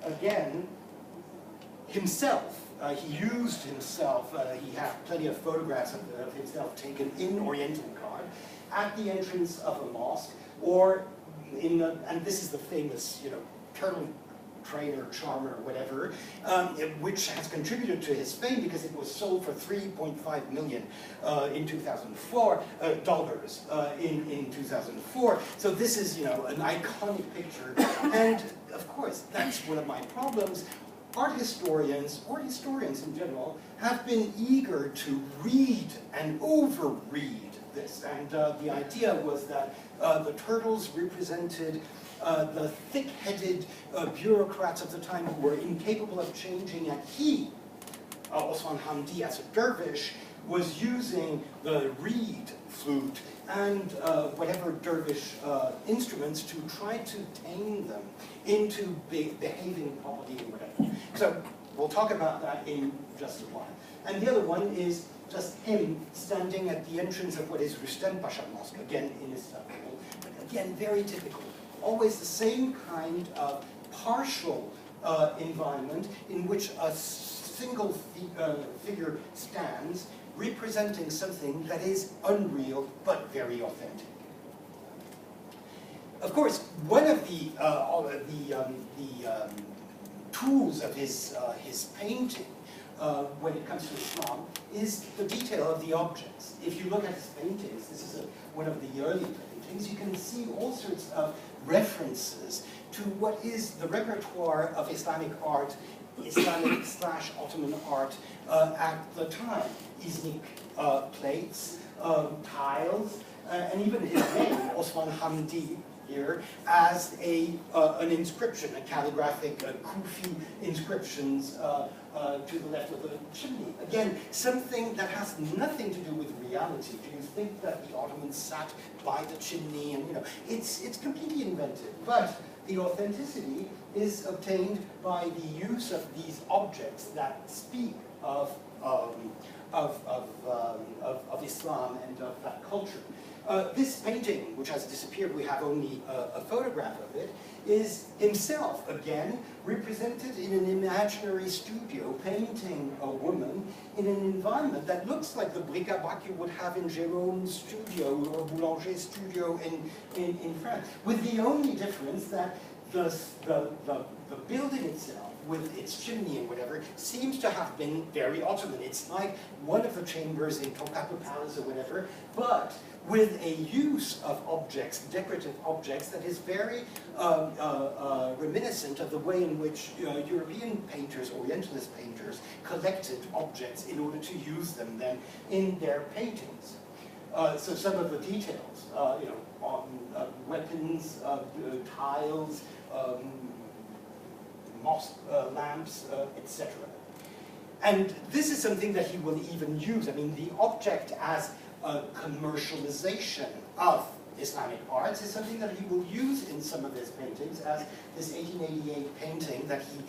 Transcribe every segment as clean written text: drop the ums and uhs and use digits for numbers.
again, himself. He used himself, he had plenty of photographs of himself taken in Oriental garb at the entrance of a mosque, or in the, and this is the famous, turtle trainer, charmer, whatever, which has contributed to his fame because it was sold for $3.5 million in 2004, dollars in 2004. So this is, an iconic picture, and of course, that's one of my problems. Art historians, or historians in general, have been eager to read and overread this. And the idea was that the turtles represented the thick-headed bureaucrats of the time who were incapable of changing, and he, Osman Hamdi, as a dervish, was using the reed flute and whatever dervish instruments to try to tame them into behaving properly and whatever. So we'll talk about that in just a while. And the other one is just him standing at the entrance of what is Rüstem Pasha Mosque, again in Istanbul, but again very typical. Always the same kind of partial environment in which a single figure stands, representing something that is unreal but very authentic. Of course, one of the tools of his painting when it comes to Islam is the detail of the objects. If you look at his paintings, this is one of the early paintings, you can see all sorts of references to what is the repertoire of Islamic art, Islamic/Ottoman art at the time. Iznik plates, tiles, and even his name, Osman Hamdi, here, as an inscription, a calligraphic Kufi inscriptions to the left of the chimney. Again, something that has nothing to do with reality. Do you think that the Ottomans sat by the chimney? And it's completely invented. But the authenticity is obtained by the use of these objects that speak of Islam and of that culture. This painting, which has disappeared, we have only a photograph of it, is himself, again, represented in an imaginary studio, painting a woman in an environment that looks like the bric-a-brac you would have in Jérôme's studio or Boulanger's studio in France, with the only difference that the building itself, with its chimney and whatever, seems to have been very Ottoman. It's like one of the chambers in Topkapı Palace or whatever, but with a use of objects, decorative objects, that is very reminiscent of the way in which European painters, Orientalist painters, collected objects in order to use them then in their paintings. So some of the details, on weapons, tiles, mosque lamps, etc. And this is something that he will even use. I mean, the object as a commercialization of Islamic arts is something that he will use in some of his paintings, as this 1888 painting that he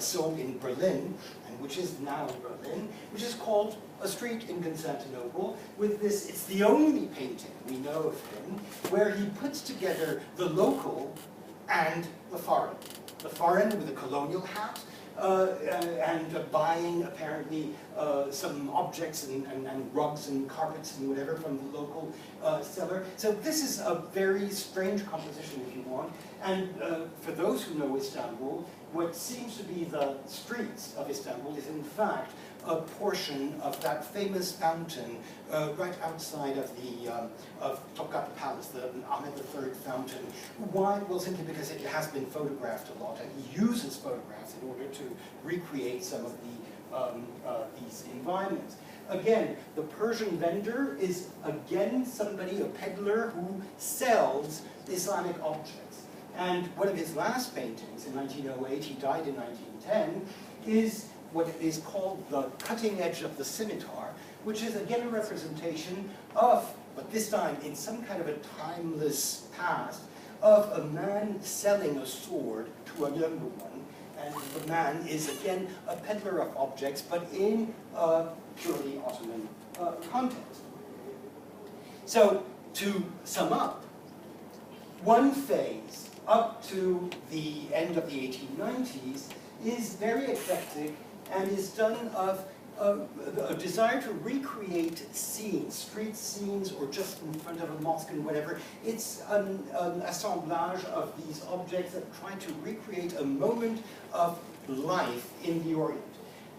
sold in Berlin, and which is now in Berlin, which is called A Street in Constantinople, with this, it's the only painting we know of him, where he puts together the local and the foreign. The foreign with a colonial hat, and buying apparently some objects and rugs and carpets and whatever from the local seller. So this is a very strange composition, if you want. And for those who know Istanbul, what seems to be the streets of Istanbul is in fact a portion of that famous fountain right outside of the Topkapı Palace, the Ahmed III fountain. Why? Well, simply because it has been photographed a lot, and he uses photographs in order to recreate some of these environments. Again, the Persian vendor is again somebody, a peddler, who sells Islamic objects. And one of his last paintings in 1908, he died in 1910, is what is called the cutting edge of the scimitar, which is again a representation of, but this time in some kind of a timeless past, of a man selling a sword to a younger one. And the man is again a peddler of objects, but in a purely Ottoman context. So, to sum up, one phase up to the end of the 1890s is very eclectic and is done of a desire to recreate scenes, street scenes, or just in front of a mosque and whatever. It's an assemblage of these objects that try to recreate a moment of life in the Orient.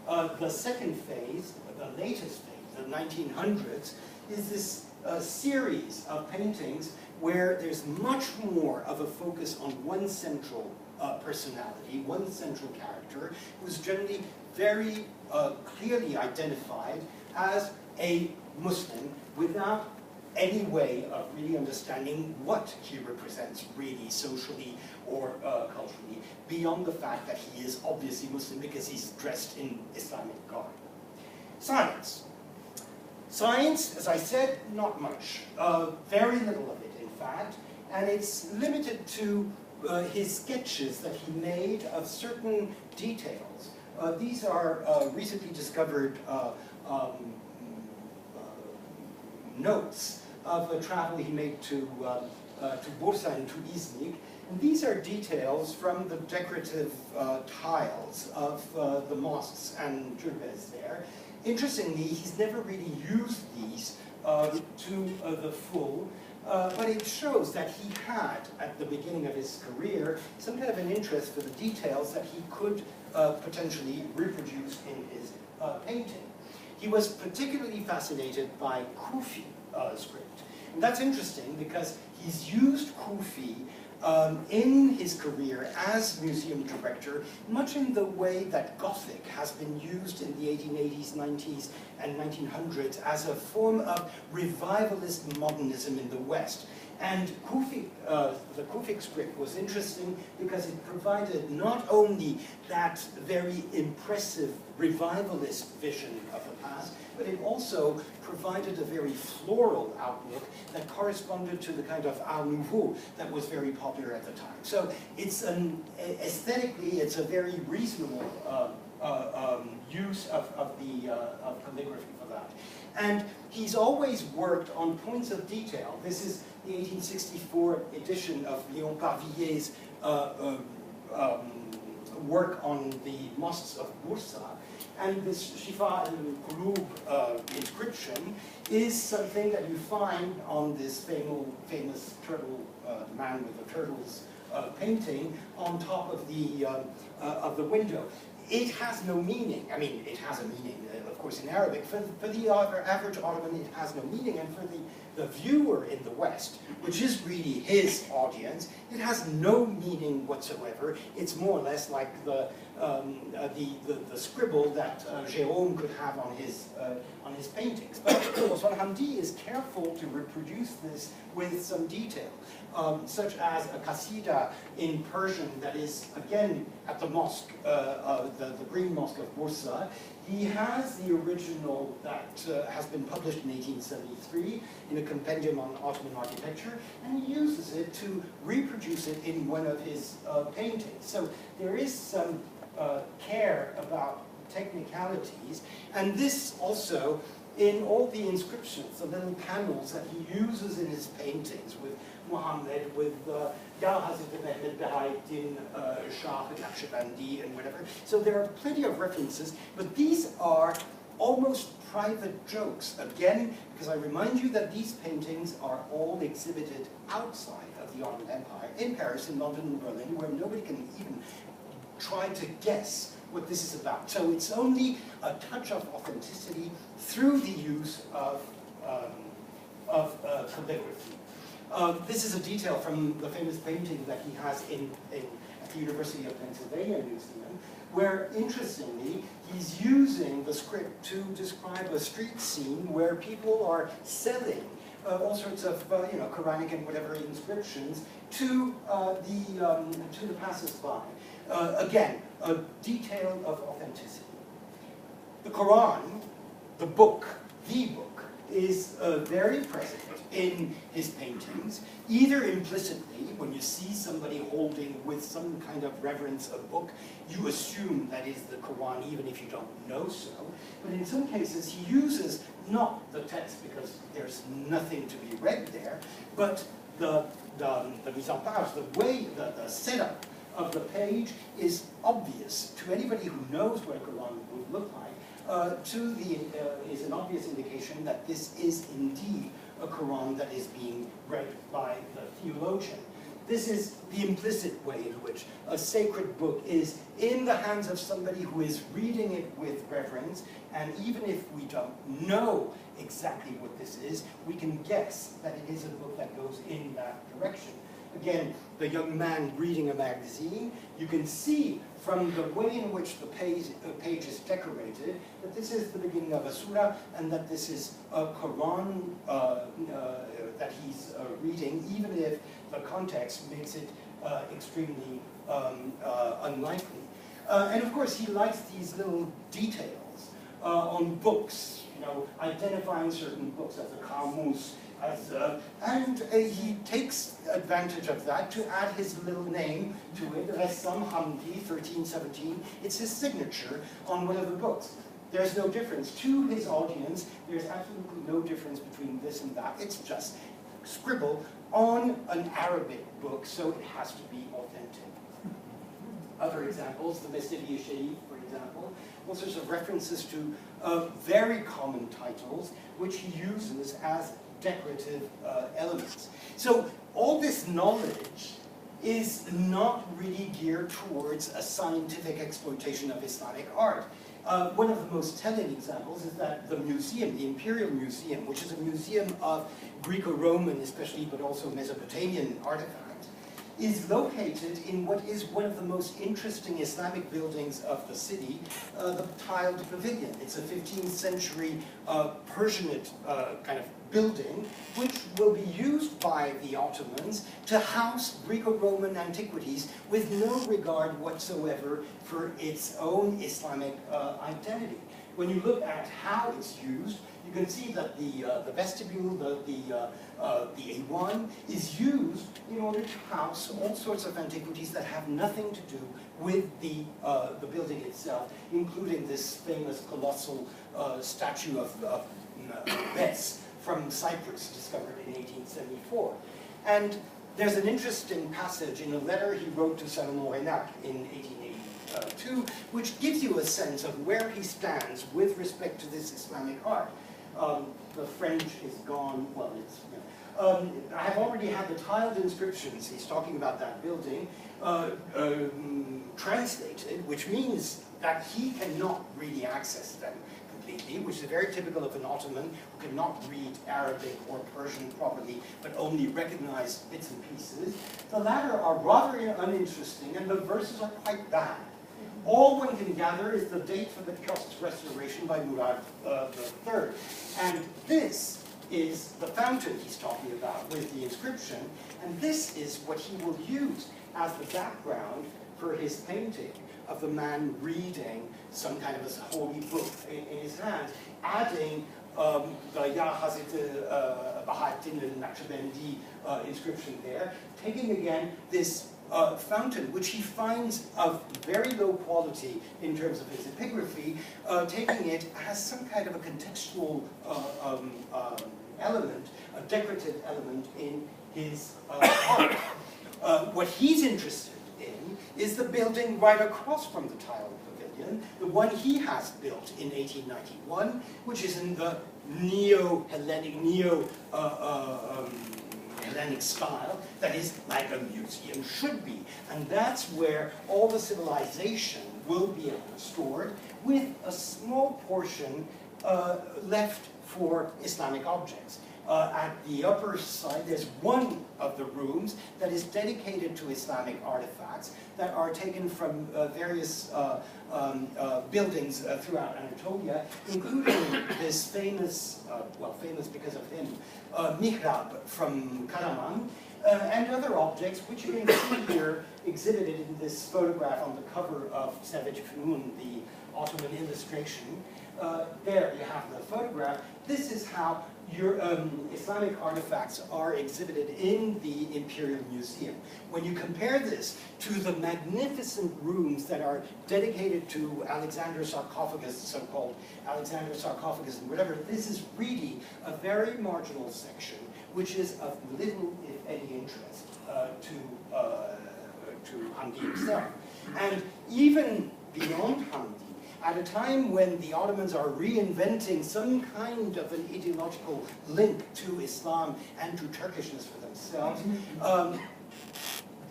The second phase, the latest phase, the 1900s, is this series of paintings where there's much more of a focus on one central personality, one central character, who's generally very clearly identified as a Muslim without any way of really understanding what he represents really socially or culturally, beyond the fact that he is obviously Muslim because he's dressed in Islamic garb. Science. Science, as I said, not much. Very little of it, in fact, and it's limited to his sketches that he made of certain details. These are recently discovered notes of a travel he made to Bursa and to Iznik. And these are details from the decorative tiles of the mosques and turbes there. Interestingly, he's never really used these to the full, but it shows that he had, at the beginning of his career, some kind of an interest for the details that he could potentially reproduce in his painting. He was particularly fascinated by Kufi script. And that's interesting because he's used Kufi in his career as museum director, much in the way that Gothic has been used in the 1880s, 90s, and 1900s as a form of revivalist modernism in the West. And the Kufic script was interesting because it provided not only that very impressive revivalist vision of the past, but it also provided a very floral outlook that corresponded to the kind of Art Nouveau that was very popular at the time. So it's aesthetically, it's a very reasonable use of calligraphy for that. And he's always worked on points of detail. This is the 1864 edition of Léon Parvillier's work on the mosques of Bursa. And this Shifa al-Qulub inscription is something that you find on this famous turtle, man with the turtles painting on top of the window. It has no meaning. I mean, it has a meaning, of course, in Arabic. For the average Ottoman, it has no meaning. And for the viewer in the West, which is really his audience, it has no meaning whatsoever. It's more or less like the scribble that Jérôme could have on his paintings. But Osman Hamdi is careful to reproduce this with some detail, such as a qasida in Persian that is, again, at the mosque, the Green Mosque of Bursa. He has the original that has been published in 1873 in a compendium on Ottoman architecture, and he uses it to reproduce it in one of his paintings. So there is some care about technicalities, and this also in all the inscriptions, the little panels that he uses in his paintings with Muhammad, with Ya Hazrat Mehmed Bahaiddin, Shah Naqshbandi, and whatever. So there are plenty of references, but these are almost private jokes. Again, because I remind you that these paintings are all exhibited outside of the Ottoman Empire, in Paris, in London, and Berlin, where nobody can even try to guess what this is about. So it's only a touch of authenticity through the use of calligraphy. This is a detail from the famous painting that he has at the University of Pennsylvania Museum, where, interestingly, he's using the script to describe a street scene where people are selling all sorts of Quranic and whatever inscriptions to the passers-by. Again, a detail of authenticity. The Quran, the book, is very present in his paintings, either implicitly, when you see somebody holding with some kind of reverence a book, you assume that is the Quran, even if you don't know so. But in some cases, he uses not the text, because there's nothing to be read there, but the the mise en page, the way, the setup of the page is obvious to anybody who knows what a Quran would look like. Is an obvious indication that this is indeed a Quran that is being read by the theologian. This is the implicit way in which a sacred book is in the hands of somebody who is reading it with reverence, and even if we don't know exactly what this is, we can guess that it is a book that goes in that direction. Again, the young man reading a magazine, you can see from the way in which the page is decorated that this is the beginning of a surah and that this is a Quran that he's reading, even if the context makes it extremely unlikely. And of course, he likes these little details on books, identifying certain books as a kamus, and he takes advantage of that to add his little name to it, Ressam Hamdi 1317. It's his signature on one of the books. There's no difference. To his audience, there's absolutely no difference between this and that. It's just scribble on an Arabic book, so it has to be authentic. Other examples, the Mesnevi Sharif, for example, all sorts of references to very common titles, which he uses as decorative elements. So all this knowledge is not really geared towards a scientific exploitation of Islamic art. One of the most telling examples is that the museum, the Imperial Museum, which is a museum of Greco-Roman especially, but also Mesopotamian artifacts, is located in what is one of the most interesting Islamic buildings of the city, the tiled pavilion. It's a 15th century Persianate kind of building, which will be used by the Ottomans to house Greco-Roman antiquities with no regard whatsoever for its own Islamic identity. When you look at how it's used, you can see that the vestibule, the A1, is used in order to house all sorts of antiquities that have nothing to do with the building itself, including this famous colossal statue of Bes from Cyprus, discovered in 1874. And there's an interesting passage in a letter he wrote to Salomon Reynac in 1882, which gives you a sense of where he stands with respect to this Islamic art. The French is gone, well, it's, I have already had the tiled inscriptions, he's talking about that building, translated, which means that he cannot really access them completely, which is very typical of an Ottoman who cannot read Arabic or Persian properly, but only recognize bits and pieces. The latter are rather uninteresting, and the verses are quite bad. All one can gather is the date for the Kost's restoration by Murad III. And this is the fountain he's talking about with the inscription, and this is what he will use as the background for his painting of the man reading some kind of a holy book in his hands, adding the Ya Hazret Baha'u'ddin al-Naqshbandi inscription there, taking again this fountain, which he finds of very low quality in terms of his epigraphy, taking it as some kind of a contextual element, a decorative element in his art. What he's interested in is the building right across from the tiled pavilion, the one he has built in 1891, which is in the Neo-Hellenic, Hellenic style, that is like a museum should be. And that's where all the civilization will be stored, with a small portion left for Islamic objects. At the upper side, there's one of the rooms that is dedicated to Islamic artifacts that are taken from various buildings throughout Anatolia, including this famous, well, famous because of him, mihrab from Karaman, and other objects, which you can see here exhibited in this photograph on the cover of Savage Fünun, the Ottoman illustration. There you have the photograph. This is how your Islamic artifacts are exhibited in the Imperial Museum. When you compare this to the magnificent rooms that are dedicated to Alexander's sarcophagus, so-called Alexander's sarcophagus and whatever, this is really a very marginal section which is of little, if any, interest to Hamdi himself. And even beyond Hamdi, at a time when the Ottomans are reinventing some kind of an ideological link to Islam and to Turkishness for themselves,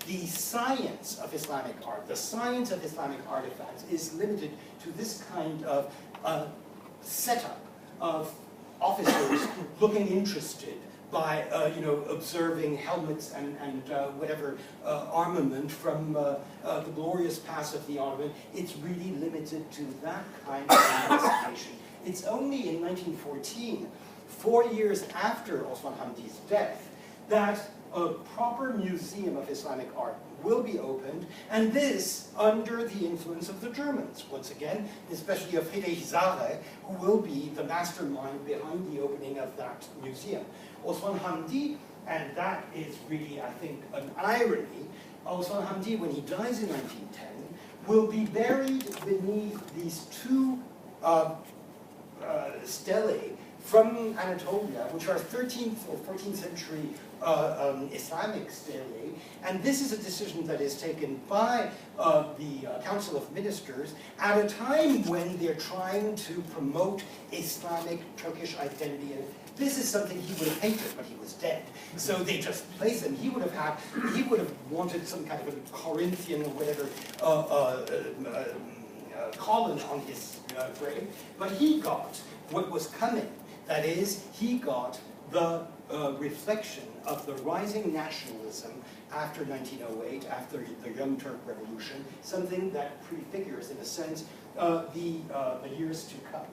the science of Islamic art, the science of Islamic artifacts is limited to this kind of setup of officers looking interested by observing helmets and whatever armament from the glorious past of the Ottoman. It's really limited to that kind of investigation. It's only in 1914, 4 years after Osman Hamdi's death, that a proper museum of Islamic art will be opened, and this under the influence of the Germans, once again, especially of Friedrich Zare, who will be the mastermind behind the opening of that museum. Osman Hamdi, and that is really, I think, an irony, Osman Hamdi, when he dies in 1910, will be buried beneath these two stelae from Anatolia, which are 13th or 14th century Islamic stelae, and this is a decision that is taken by the Council of Ministers at a time when they're trying to promote Islamic Turkish identity. And this is something he would have hated, but he was dead. So they just placed him. He would have wanted some kind of a Corinthian or whatever column on his grave, but he got what was coming. That is, he got the reflection of the rising nationalism after 1908, after the Young Turk Revolution, something that prefigures, in a sense, the years to come.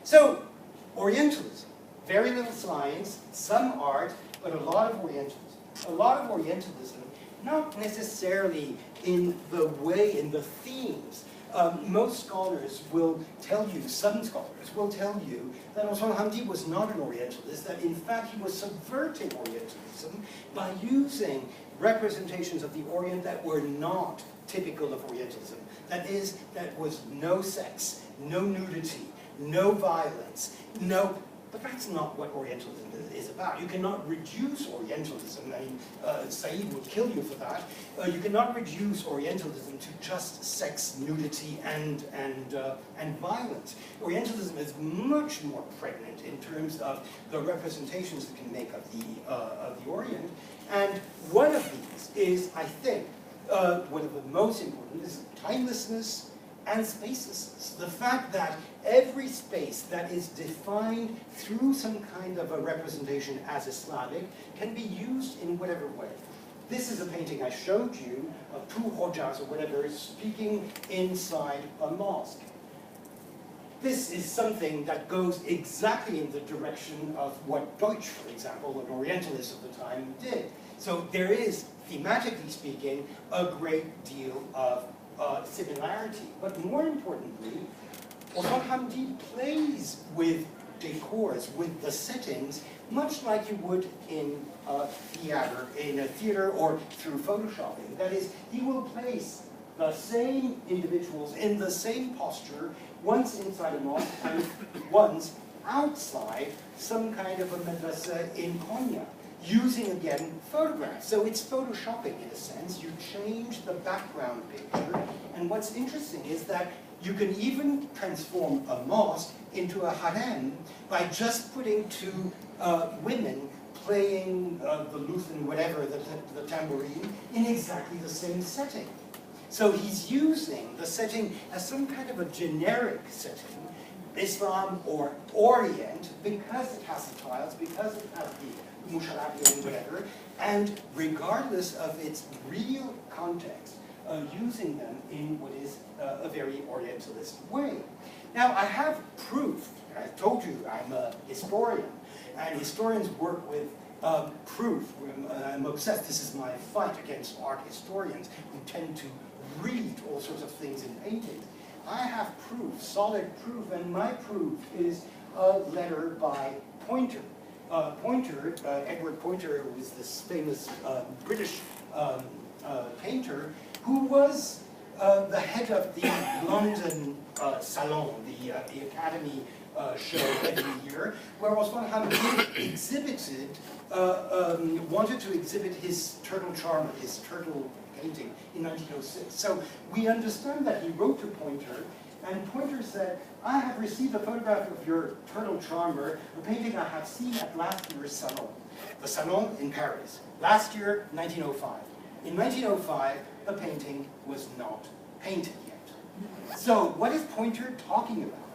So, Orientalism, very little science, some art, but a lot of Orientalism. A lot of Orientalism, not necessarily in the way, in the themes. Most scholars will tell you, some scholars will tell you, that Osman Hamdi was not an Orientalist, that in fact he was subverting Orientalism by using representations of the Orient that were not typical of Orientalism. That is, that was no sex, no nudity, no violence, no... But that's not what Orientalism is about. You cannot reduce Orientalism, I mean, Said would kill you for that. You cannot reduce Orientalism to just sex, nudity, and violence. Orientalism is much more pregnant in terms of the representations it can make of the Orient. And one of these is, I think, one of the most important is timelessness and spacelessness. The fact that every space that is defined through some kind of a representation as Islamic can be used in whatever way. This is a painting I showed you of two Hojas or whatever speaking inside a mosque. This is something that goes exactly in the direction of what Deutsch, for example, an Orientalist of the time, did. So there is, thematically speaking, a great deal of similarity. But more importantly, Osman Hamdi plays with decors, with the settings, much like you would in a theater or through photoshopping. That is, he will place the same individuals in the same posture, once inside a mosque and once outside some kind of a madrasa in Konya, using, again, photographs. So it's photoshopping, in a sense. You change the background picture. And what's interesting is that you can even transform a mosque into a harem by just putting two women playing the lute and whatever, the tambourine, in exactly the same setting. So he's using the setting as some kind of a generic setting, Islam or Orient, because it has the tiles, because it has the musharabi and whatever, and regardless of its real context, using them in what is a very Orientalist way. Now, I have proof. I told you I'm a historian, and historians work with proof. I'm obsessed. This is my fight against art historians who tend to read all sorts of things in paintings. I have proof, solid proof, and my proof is a letter by Poynter. Edward Poynter, who is this famous British painter, who was the head of the London Salon, the Academy show every year, where Osman Hamdi exhibited, wanted to exhibit his turtle charmer, his turtle painting in 1906. So we understand that he wrote to Pointer, and Pointer said, I have received a photograph of your turtle charmer, a painting I have seen at last year's Salon. The Salon in Paris. Last year, 1905. In 1905, the painting was not painted yet. So what is Pointer talking about?